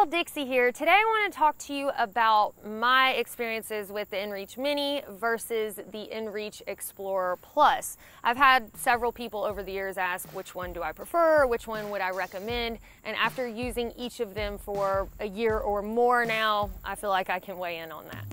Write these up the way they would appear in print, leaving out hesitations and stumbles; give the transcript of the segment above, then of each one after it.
y'all, Dixie here. Today I want to talk to you about my experiences with the InReach Mini versus the InReach Explorer Plus. I've had several people over the years ask which one do I prefer, which one would I recommend, and after using each of them for a year or more now, I feel like I can weigh in on that.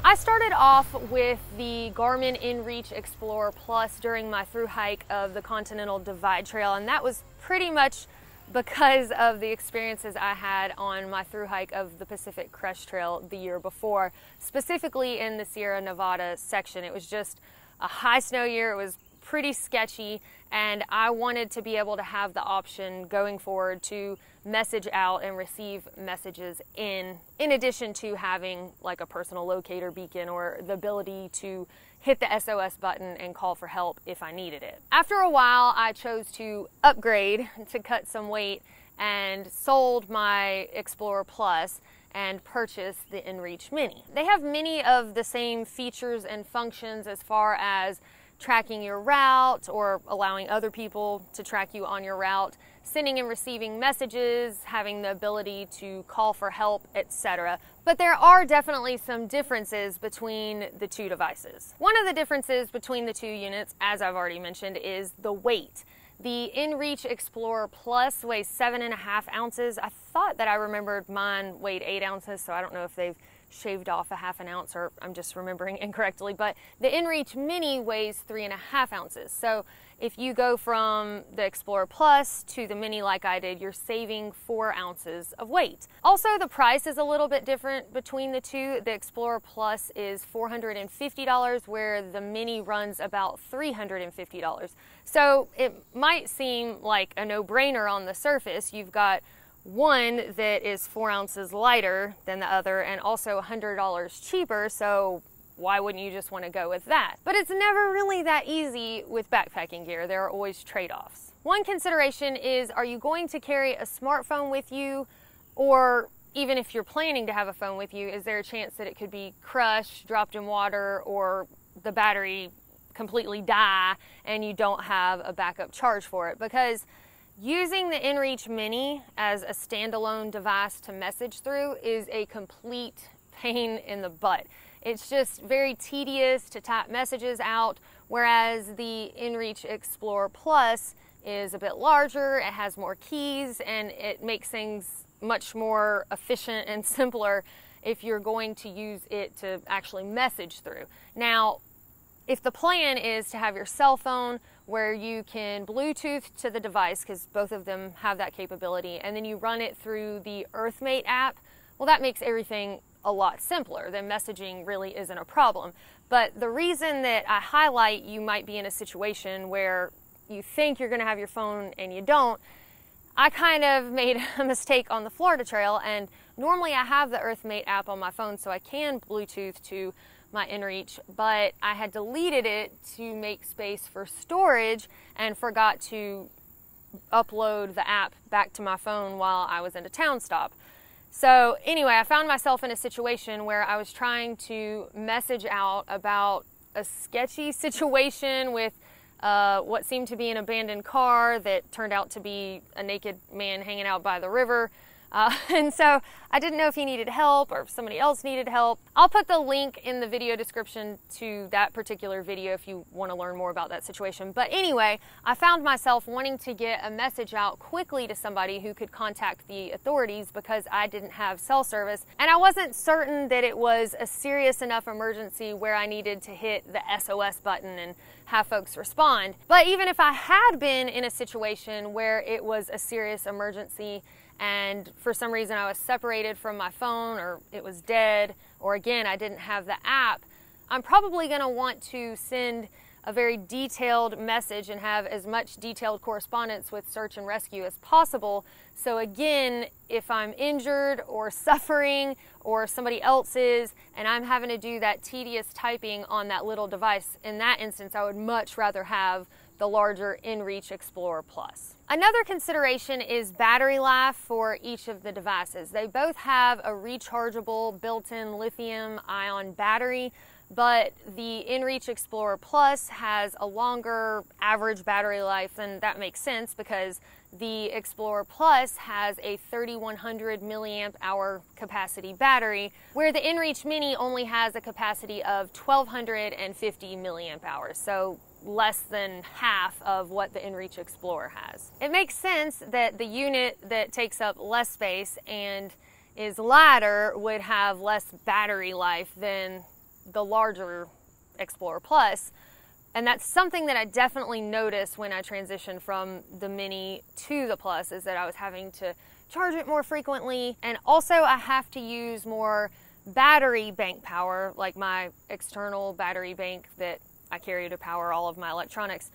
I started off with the Garmin InReach Explorer Plus during my thru hike of the Continental Divide Trail, and that was pretty much because of the experiences I had on my thru hike of the Pacific Crest Trail the year before, specifically in the Sierra Nevada section. It was just a high snow year. It was pretty sketchy, and I wanted to be able to have the option going forward to message out and receive messages in addition to having like a personal locator beacon or the ability to hit the SOS button and call for help if I needed it. After a while, I chose to upgrade to cut some weight and sold my Explorer Plus and purchased the InReach Mini. They have many of the same features and functions as far as tracking your route or allowing other people to track you on your route, sending and receiving messages, having the ability to call for help, etc. But there are definitely some differences between the two devices. One of the differences between the two units, as I've already mentioned, is the weight. The InReach Explorer Plus weighs 7.5 ounces. I thought that I remembered mine weighed 8 ounces, so I don't know if they've shaved off a half an ounce or I'm just remembering incorrectly, but the InReach Mini weighs 3.5 ounces. So if you go from the Explorer Plus to the Mini like I did, you're saving 4 ounces of weight. Also, the price is a little bit different between the two. The Explorer Plus is $450, where the Mini runs about $350. So it might seem like a no-brainer on the surface. You've got one that is 4 ounces lighter than the other and also $100 cheaper, so why wouldn't you just want to go with that? But it's never really that easy with backpacking gear. There are always trade-offs. One consideration is, are you going to carry a smartphone with you, or even if you're planning to have a phone with you, is there a chance that it could be crushed, dropped in water, or the battery completely die and you don't have a backup charge for it? Because using the InReach Mini as a standalone device to message through is a complete pain in the butt. It's just very tedious to type messages out, whereas the InReach Explorer Plus is a bit larger, it has more keys, and it makes things much more efficient and simpler if you're going to use it to actually message through. Now, if the plan is to have your cell phone where you can Bluetooth to the device, because both of them have that capability, and then you run it through the Earthmate app, well, that makes everything a lot simpler. Then messaging really isn't a problem. But the reason that I highlight you might be in a situation where you think you're going to have your phone and you don't, I kind of made a mistake on the Florida Trail, and normally I have the Earthmate app on my phone so I can Bluetooth to my InReach, but I had deleted it to make space for storage and forgot to upload the app back to my phone while I was in a town stop. So anyway, I found myself in a situation where I was trying to message out about a sketchy situation with what seemed to be an abandoned car that turned out to be a naked man hanging out by the river. And so I didn't know if he needed help or if somebody else needed help. I'll put the link in the video description to that particular video if you want to learn more about that situation. But anyway, I found myself wanting to get a message out quickly to somebody who could contact the authorities because I didn't have cell service. And I wasn't certain that it was a serious enough emergency where I needed to hit the SOS button and have folks respond. But even if I had been in a situation where it was a serious emergency and for some reason I was separated from my phone, or it was dead, or again, I didn't have the app, I'm probably going to want to send a very detailed message and have as much detailed correspondence with search and rescue as possible. So again, if I'm injured or suffering or somebody else is, and I'm having to do that tedious typing on that little device, in that instance, I would much rather have the larger InReach Explorer Plus. Another consideration is battery life for each of the devices. They both have a rechargeable built-in lithium-ion battery. but the InReach Explorer Plus has a longer average battery life, and that makes sense because the Explorer Plus has a 3100 milliamp hour capacity battery, where the InReach Mini only has a capacity of 1250 milliamp hours, so less than half of what the InReach Explorer has. It makes sense that the unit that takes up less space and is lighter would have less battery life than the larger Explorer Plus. And that's something that I definitely noticed when I transitioned from the Mini to the Plus, is that I was having to charge it more frequently. And also I have to use more battery bank power, like my external battery bank that I carry to power all of my electronics.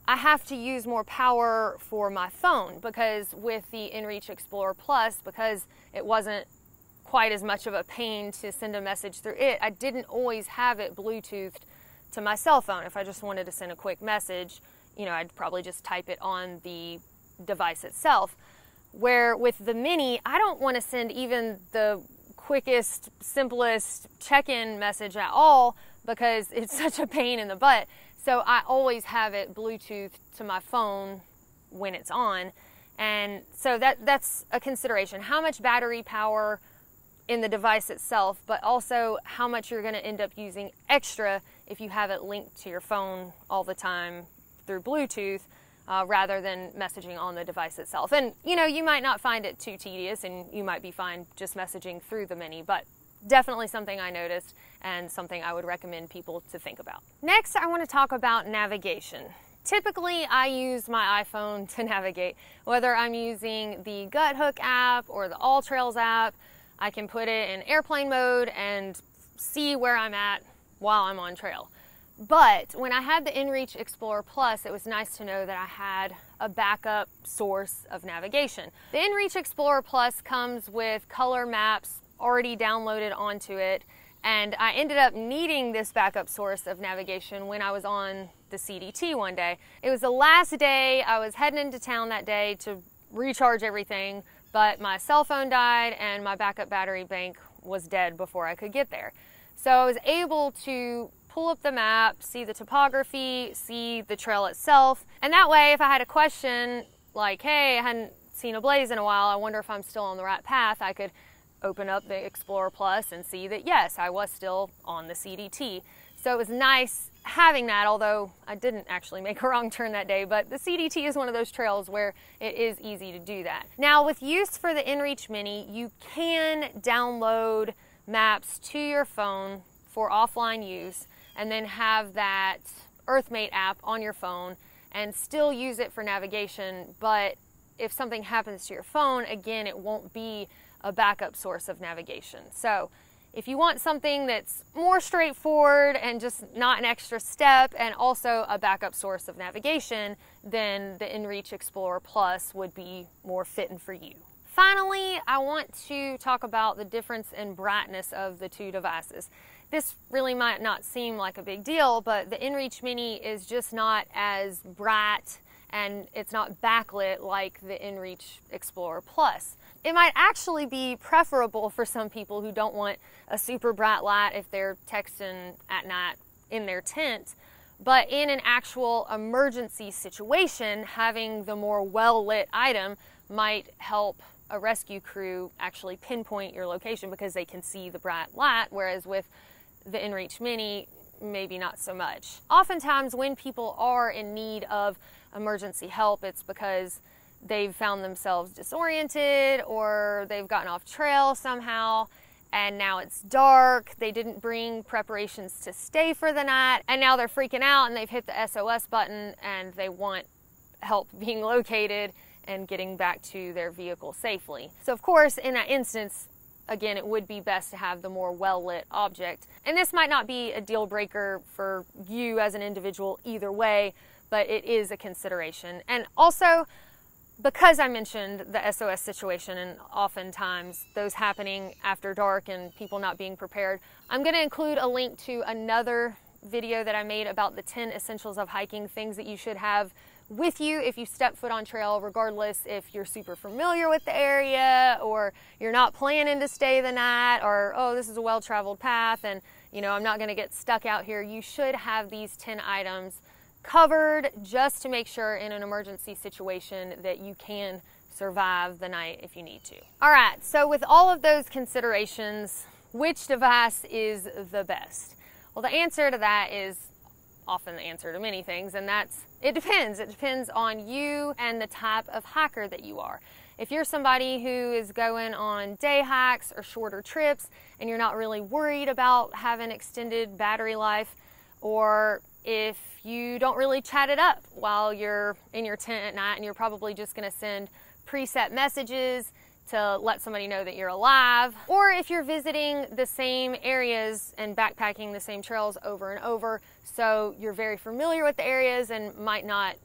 I have to use more power for my phone, because with the InReach Explorer Plus, because it wasn't quite as much of a pain to send a message through it, I didn't always have it Bluetoothed to my cell phone. If I just wanted to send a quick message, you know, I'd probably just type it on the device itself. Where with the Mini, I don't want to send even the quickest, simplest check-in message at all, because it's such a pain in the butt. So I always have it Bluetooth to my phone when it's on. And so that's a consideration. How much battery power in the device itself, but also how much you're going to end up using extra if you have it linked to your phone all the time through Bluetooth, rather than messaging on the device itself. And you know, you might not find it too tedious, and you might be fine just messaging through the Mini, but definitely something I noticed and something I would recommend people to think about. Next, I want to talk about navigation. Typically, I use my iPhone to navigate, whether I'm using the Guthook app or the All Trails app. I can put it in airplane mode and see where I'm at while I'm on trail. But when I had the InReach Explorer Plus, it was nice to know that I had a backup source of navigation. The InReach Explorer Plus comes with color maps already downloaded onto it, and I ended up needing this backup source of navigation when I was on the CDT one day. It was the last day. I was heading into town that day to recharge everything, but my cell phone died and my backup battery bank was dead before I could get there. So I was able to pull up the map, see the topography, see the trail itself, and that way if I had a question like, hey, I hadn't seen a blaze in a while, I wonder if I'm still on the right path, I could open up the Explorer Plus and see that yes, I was still on the CDT. So it was nice having that, although I didn't actually make a wrong turn that day, but the CDT is one of those trails where it is easy to do that. Now with use for the InReach Mini, you can download maps to your phone for offline use and then have that Earthmate app on your phone and still use it for navigation, but if something happens to your phone, again, it won't be a backup source of navigation. So if you want something that's more straightforward and just not an extra step and also a backup source of navigation, then the InReach Explorer Plus would be more fitting for you. Finally, I want to talk about the difference in brightness of the two devices. This really might not seem like a big deal, but the InReach Mini is just not as bright and it's not backlit like the InReach Explorer Plus. It might actually be preferable for some people who don't want a super bright light if they're texting at night in their tent, but in an actual emergency situation, having the more well-lit item might help a rescue crew actually pinpoint your location because they can see the bright light, whereas with the InReach Mini, maybe not so much. Oftentimes when people are in need of emergency help, it's because they've found themselves disoriented or they've gotten off trail somehow and now it's dark, they didn't bring preparations to stay for the night, and now they're freaking out and they've hit the SOS button and they want help being located and getting back to their vehicle safely. So of course, in that instance, again, it would be best to have the more well-lit object. And this might not be a deal breaker for you as an individual either way, but it is a consideration. And also, because I mentioned the SOS situation and oftentimes those happening after dark and people not being prepared, I'm going to include a link to another video that I made about the 10 essentials of hiking, things that you should have with you if you step foot on trail, regardless if you're super familiar with the area or you're not planning to stay the night, or oh, this is a well-traveled path and you know, I'm not gonna get stuck out here. You should have these 10 items covered just to make sure in an emergency situation that you can survive the night if you need to. All right, so with all of those considerations, which device is the best? Well, the answer to that is often the answer to many things, and that's, it depends. It depends on you and the type of hiker that you are. If you're somebody who is going on day hikes or shorter trips and you're not really worried about having extended battery life, or if you don't really chat it up while you're in your tent at night and you're probably just going to send preset messages to let somebody know that you're alive, or if you're visiting the same areas and backpacking the same trails over and over, so you're very familiar with the areas and might not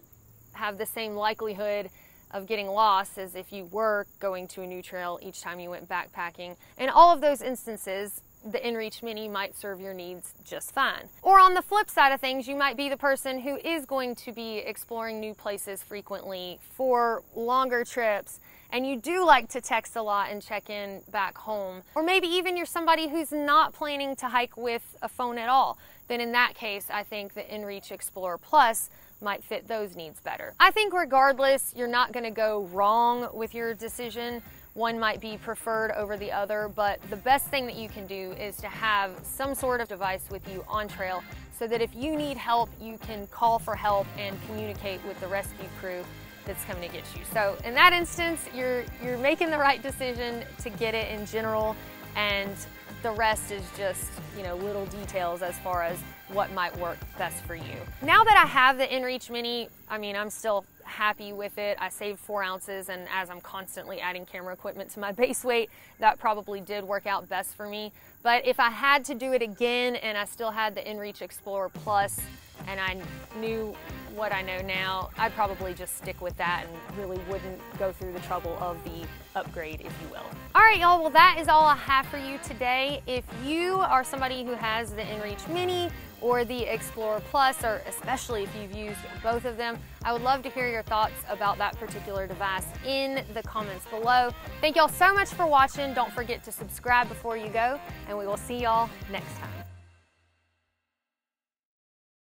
have the same likelihood of getting lost as if you were going to a new trail each time you went backpacking. In all of those instances, the InReach Mini might serve your needs just fine. Or on the flip side of things, you might be the person who is going to be exploring new places frequently for longer trips, and you do like to text a lot and check in back home. Or maybe even you're somebody who's not planning to hike with a phone at all. Then in that case, I think the InReach Explorer Plus might fit those needs better. I think regardless, you're not gonna go wrong with your decision. One might be preferred over the other, but the best thing that you can do is to have some sort of device with you on trail so that if you need help, you can call for help and communicate with the rescue crew that's coming to get you. So in that instance, you're making the right decision to get it in general, and the rest is just, you know, little details as far as what might work best for you. Now that I have the InReach Mini, I mean, I'm still happy with it. I saved 4 ounces, and as I'm constantly adding camera equipment to my base weight, that probably did work out best for me. But if I had to do it again and I still had the InReach Explorer Plus and I knew what I know now, I'd probably just stick with that and really wouldn't go through the trouble of the upgrade, if you will. All right, y'all, well, that is all I have for you today. If you are somebody who has the InReach Mini or the Explorer Plus, or especially if you've used both of them, I would love to hear your thoughts about that particular device in the comments below. Thank y'all so much for watching. Don't forget to subscribe before you go, and we will see y'all next time.